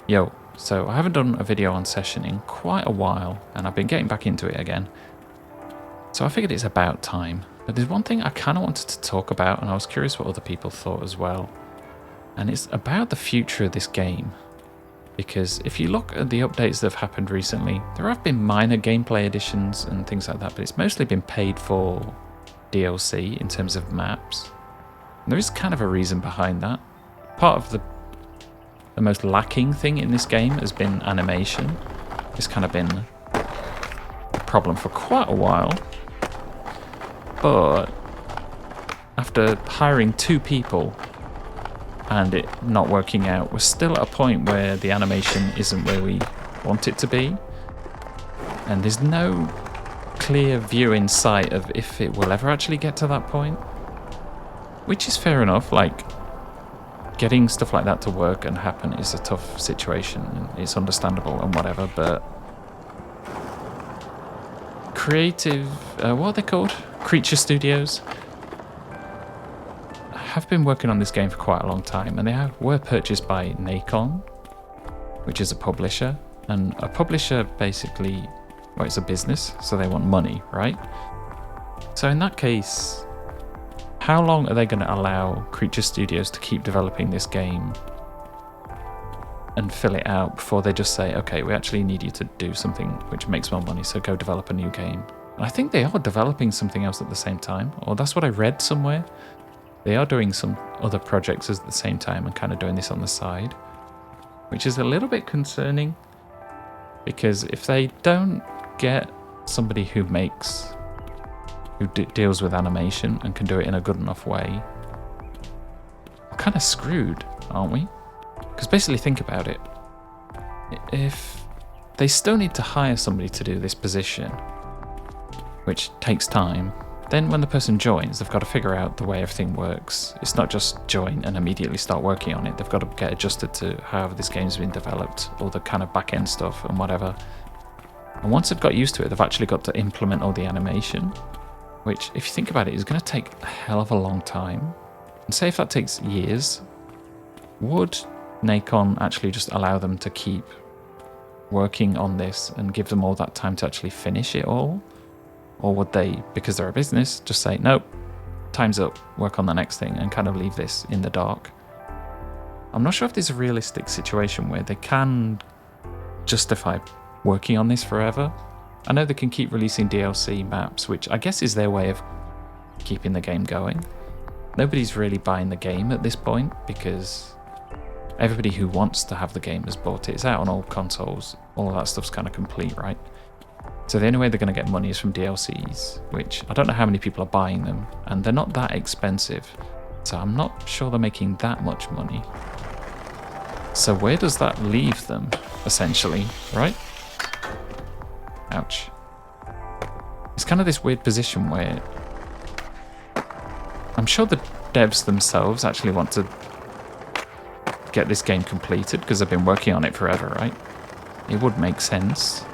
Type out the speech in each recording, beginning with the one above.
Yo, so I haven't done a video on Session in quite a while, and I've been getting back into it again. So I figured it's about time. But there's one thing I kind of wanted to talk about, and I was curious what other people thought as well. And it's about the future of this game. Because if you look at the updates that have happened recently, there have been minor gameplay additions and things like that, but it's mostly been paid for DLC in terms of maps. And there is kind of a reason behind that. Part of the most lacking thing in this game has been animation. It's kind of been a problem for quite a while. But after hiring 2 people and it not working out, we're still at a point where the animation isn't where we want it to be. And there's no clear view in sight of if it will ever actually get to that point. Which is fair enough, like, getting stuff like that to work and happen is a tough situation, and it's understandable and whatever, but creative, what are they called? Creature Studios have been working on this game for quite a long time, and they were purchased by Nacon, which is a publisher, and a publisher basically, well, it's a business, so they want money, right? So in that case, how long are they going to allow Creature Studios to keep developing this game and fill it out before they just say, okay, we actually need you to do something which makes more money, so go develop a new game? And I think they are developing something else at the same time, or that's what I read somewhere. They are doing some other projects at the same time and kind of doing this on the side, which is a little bit concerning, because if they don't get somebody who deals with animation and can do it in a good enough way, we're kind of screwed, aren't we? Because basically, think about it. If they still need to hire somebody to do this position, which takes time, then when the person joins, they've got to figure out the way everything works. It's not just join and immediately start working on it. They've got to get adjusted to how this game's been developed, all the kind of back-end stuff and whatever. And once they've got used to it, they've actually got to implement all the animation, which, if you think about it, is going to take a hell of a long time. And say if that takes years, would Nacon actually just allow them to keep working on this and give them all that time to actually finish it all? Or would they, because they're a business, just say, nope, time's up, work on the next thing, and kind of leave this in the dark? I'm not sure if there's a realistic situation where they can justify working on this forever. I know they can keep releasing DLC maps, which I guess is their way of keeping the game going. Nobody's really buying the game at this point because everybody who wants to have the game has bought it. It's out on all consoles. All of that stuff's kind of complete, right? So the only way they're going to get money is from DLCs, which I don't know how many people are buying them, and they're not that expensive. So I'm not sure they're making that much money. So where does that leave them, essentially, right? Ouch. It's kind of this weird position where I'm sure the devs themselves actually want to get this game completed because they've been working on it forever, right? It would make sense.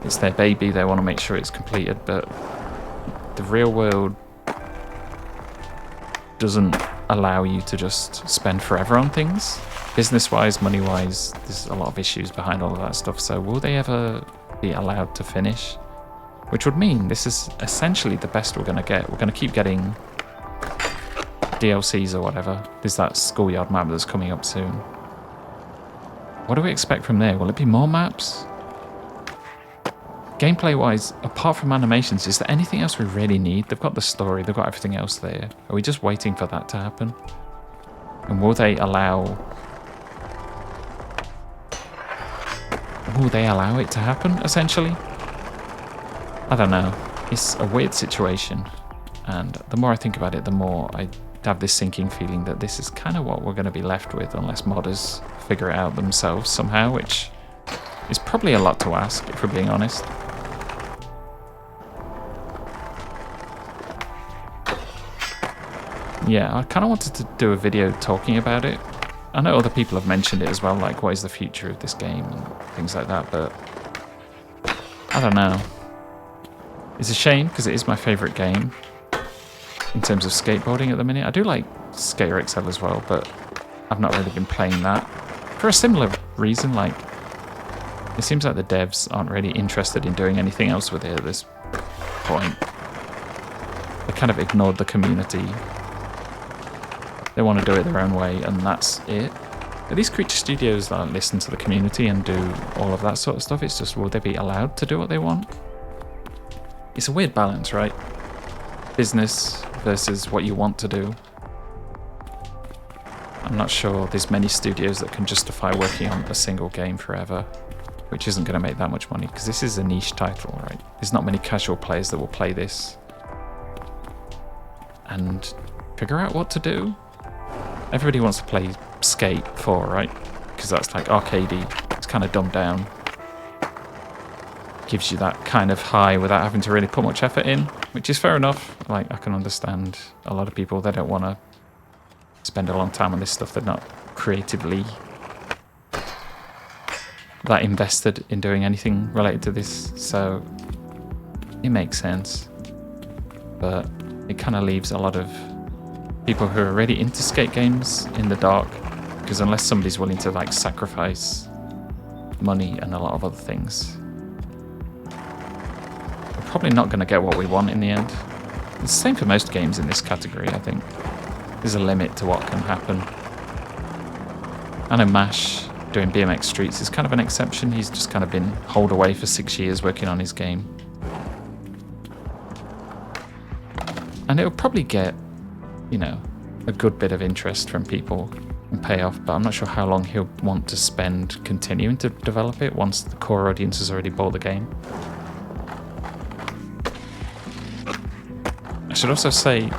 It's their baby, they want to make sure it's completed, but the real world doesn't allow you to just spend forever on things. Business-wise, money-wise, there's a lot of issues behind all of that stuff, so will they ever be allowed to finish? Which would mean this is essentially the best we're going to get. We're going to keep getting DLCs or whatever. There's that schoolyard map that's coming up soon. What do we expect from there? Will it be more maps? Gameplay-wise, apart from animations, is there anything else we really need? They've got the story, they've got everything else there. Are we just waiting for that to happen? And will they allow it to happen, essentially? I don't know. It's a weird situation. And the more I think about it, the more I have this sinking feeling that this is kind of what we're going to be left with unless modders figure it out themselves somehow, which is probably a lot to ask, if we're being honest. Yeah, I kind of wanted to do a video talking about it. I know other people have mentioned it as well, like what is the future of this game and things like that, but I don't know. It's a shame because it is my favourite game in terms of skateboarding at the minute. I do like Skater XL as well, but I've not really been playing that. for a similar reason, like, it seems like the devs aren't really interested in doing anything else with it at this point. They kind of ignored the community. They want to do it their own way, and that's it. Are these creature studios that listen to the community and do all of that sort of stuff? It's just, will they be allowed to do what they want? It's a weird balance, right? Business versus what you want to do. I'm not sure there's many studios that can justify working on a single game forever, which isn't going to make that much money, because this is a niche title, right? There's not many casual players that will play this and figure out what to do. Everybody wants to play Skate 4, right? Because that's like arcadey. It's kind of dumbed down. Gives you that kind of high without having to really put much effort in, which is fair enough. Like, I can understand a lot of people, they don't want to spend a long time on this stuff. They're not creatively that invested in doing anything related to this, so it makes sense. But it kind of leaves a lot of people who are really into skate games in the dark, because unless somebody's willing to like sacrifice money and a lot of other things, we're probably not going to get what we want in the end. It's the same for most games in this category, I think. There's a limit to what can happen. I know Mash doing BMX Streets is kind of an exception. He's just kind of been holed away for 6 years working on his game. And it'll probably get, you know, a good bit of interest from people and pay off, but I'm not sure how long he'll want to spend continuing to develop it once the core audience has already bought the game. I should also say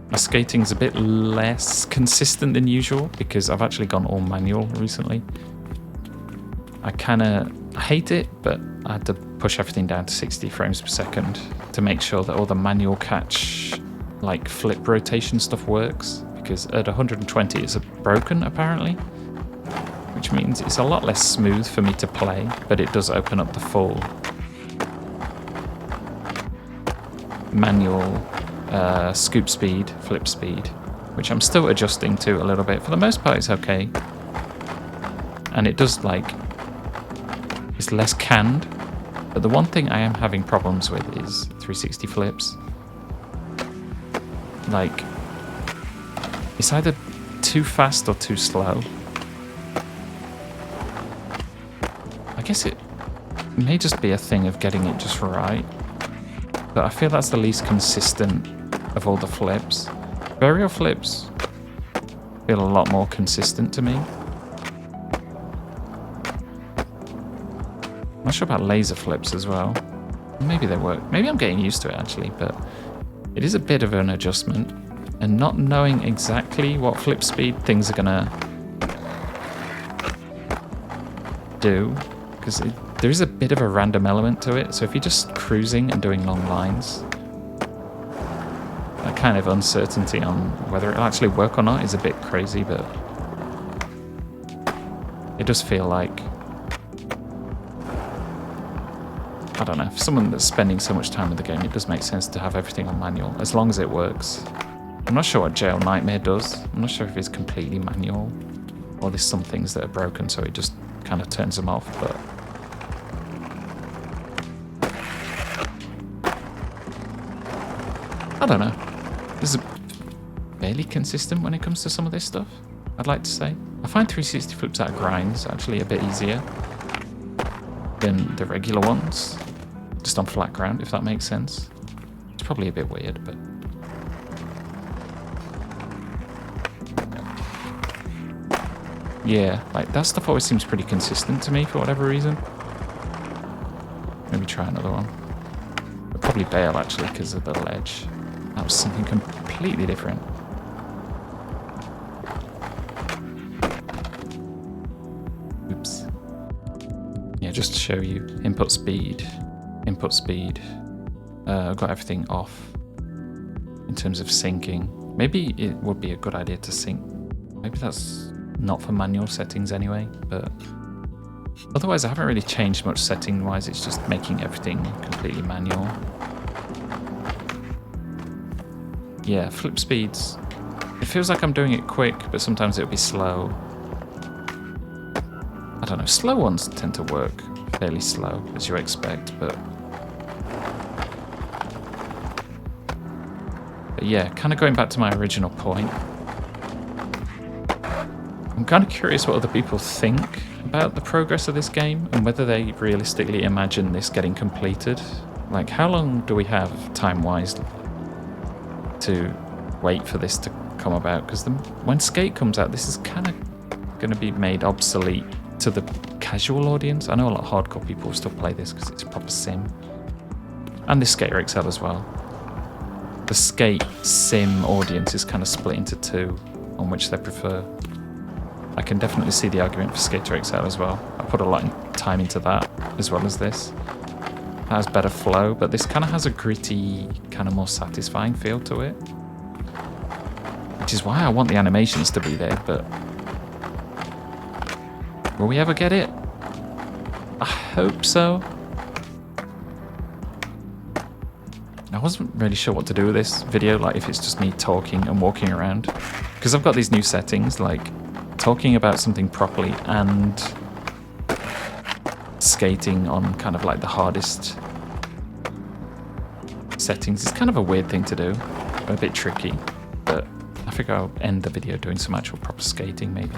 my skating's a bit less consistent than usual because I've actually gone all manual recently. I kind of hate it, but I had to push everything down to 60 frames per second to make sure that all the manual catch, like flip rotation stuff works, because at 120 it's broken apparently, which means it's a lot less smooth for me to play, but it does open up the full manual scoop speed, flip speed, which I'm still adjusting to a little bit. For the most part it's okay, and it does, like, it's less canned, but the one thing I am having problems with is 360 flips. Like, it's either too fast or too slow. I guess it may just be a thing of getting it just right, but I feel that's the least consistent of all the flips. Burial flips feel a lot more consistent to me. I'm not sure about laser flips as well. Maybe they work. Maybe I'm getting used to it actually, but it is a bit of an adjustment, and not knowing exactly what flip speed things are gonna do, because there is a bit of a random element to it. So if you're just cruising and doing long lines, that kind of uncertainty on whether it'll actually work or not is a bit crazy, but it does feel like, I don't know, for someone that's spending so much time with the game, it does make sense to have everything on manual, as long as it works. I'm not sure what Jail Nightmare does. I'm not sure if it's completely manual, or there's some things that are broken, so it just kind of turns them off, but I don't know. This is fairly consistent when it comes to some of this stuff, I'd like to say. I find 360 flips out of grinds actually a bit easier than the regular ones, just on flat ground, if that makes sense. It's probably a bit weird, but yeah, like that stuff always seems pretty consistent to me for whatever reason. Maybe try another one. I'll probably bail actually because of the ledge. That was something completely different. Oops. Yeah, just to show you input speed. I've got everything off in terms of syncing. Maybe it would be a good idea to sync. Maybe that's not for manual settings anyway, but otherwise I haven't really changed much setting wise. It's just making everything completely manual. Yeah, flip speeds, it feels like I'm doing it quick, but sometimes it'll be slow. I don't know, slow ones tend to work fairly slow, as you expect, but yeah, kind of going back to my original point, I'm kind of curious what other people think about the progress of this game and whether they realistically imagine this getting completed. Like, how long do we have time-wise to wait for this to come about? Because when Skate comes out, this is kind of going to be made obsolete to the casual audience. I know a lot of hardcore people still play this because it's a proper sim. And this Skater XL as well. The Skate sim audience is kind of split into two on which they prefer. I can definitely see the argument for Skater XL as well. I put a lot of time into that as well as this. It has better flow, but this kind of has a gritty, kind of more satisfying feel to it. Which is why I want the animations to be there, but will we ever get it? I hope so. I wasn't really sure what to do with this video, like if it's just me talking and walking around. Because I've got these new settings, like talking about something properly and skating on kind of like the hardest settings. It's kind of a weird thing to do, a bit tricky, but I figure I'll end the video doing some actual proper skating maybe.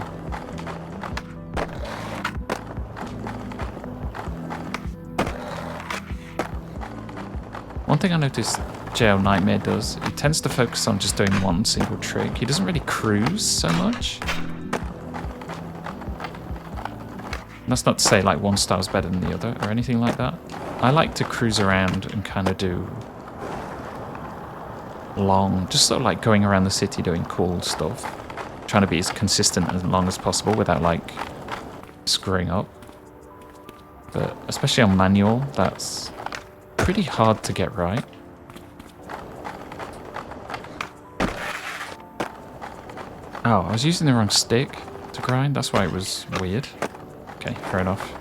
One thing I noticed JL Nightmare does, he tends to focus on just doing one single trick. He doesn't really cruise so much. And that's not to say like one style's better than the other or anything like that. I like to cruise around and kind of do long, just sort of like going around the city doing cool stuff. Trying to be as consistent and long as possible without like screwing up. But especially on manual, that's pretty hard to get right. Oh, I was using the wrong stick to grind, that's why it was weird. Okay, fair enough.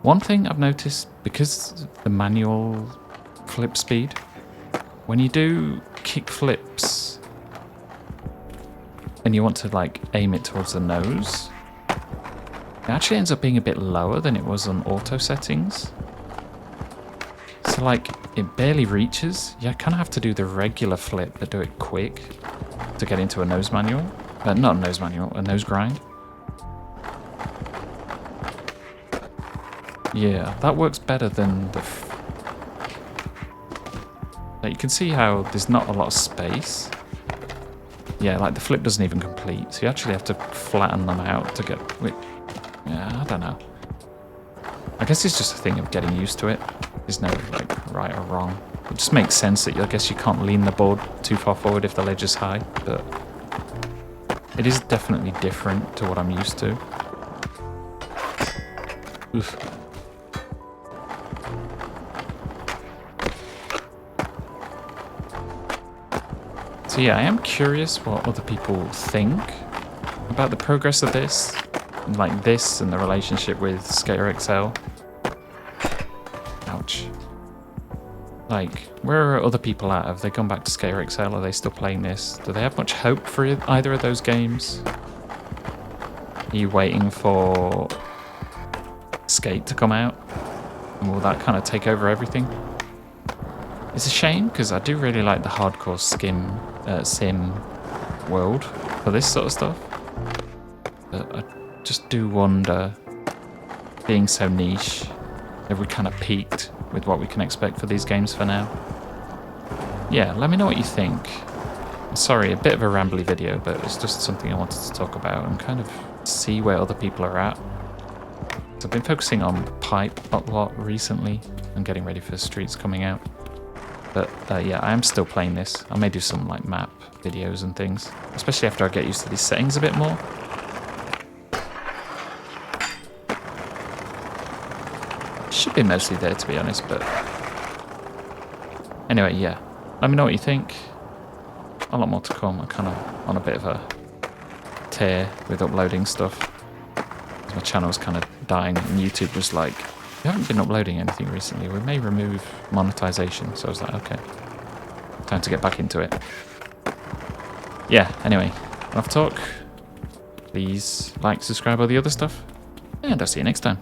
One thing I've noticed, because the manual flip speed, when you do kick flips and you want to like aim it towards the nose, it actually ends up being a bit lower than it was on auto settings. So like it barely reaches. You kind of have to do the regular flip but do it quick to get into a nose manual. Not a nose manual, a nose grind. Yeah, that works better than the... Like you can see how there's not a lot of space. Yeah, like the flip doesn't even complete. So you actually have to flatten them out to get... Wait, yeah, I don't know. I guess it's just a thing of getting used to it. There's no like right or wrong. It just makes sense that I guess you can't lean the board too far forward if the ledge is high, but it is definitely different to what I'm used to. Oof. So yeah, I am curious what other people think about the progress of this, and like this and the relationship with Skater XL. Ouch. Like, where are other people at? Have they gone back to Skater XL? Are they still playing this? Do they have much hope for either of those games? Are you waiting for Skate to come out? And will that kind of take over everything? It's a shame, because I do really like the hardcore sim world for this sort of stuff. But I just do wonder, being so niche, if we kind of peaked with what we can expect for these games for now. Yeah, let me know what you think. Sorry, a bit of a rambly video, but it's just something I wanted to talk about and kind of see where other people are at. So I've been focusing on Pipe a lot recently and getting ready for Streets coming out. But yeah, I am still playing this. I may do some like map videos and things, especially after I get used to these settings a bit more. Should be mostly there, to be honest, but anyway, yeah. Let me know what you think. A lot more to come. I'm kind of on a bit of a tear with uploading stuff. My channel's kind of dying, and YouTube was like, "You haven't been uploading anything recently. We may remove monetization." So I was like, okay, time to get back into it. yeah, anyway, enough talk. Please like, subscribe, all the other stuff. And I'll see you next time.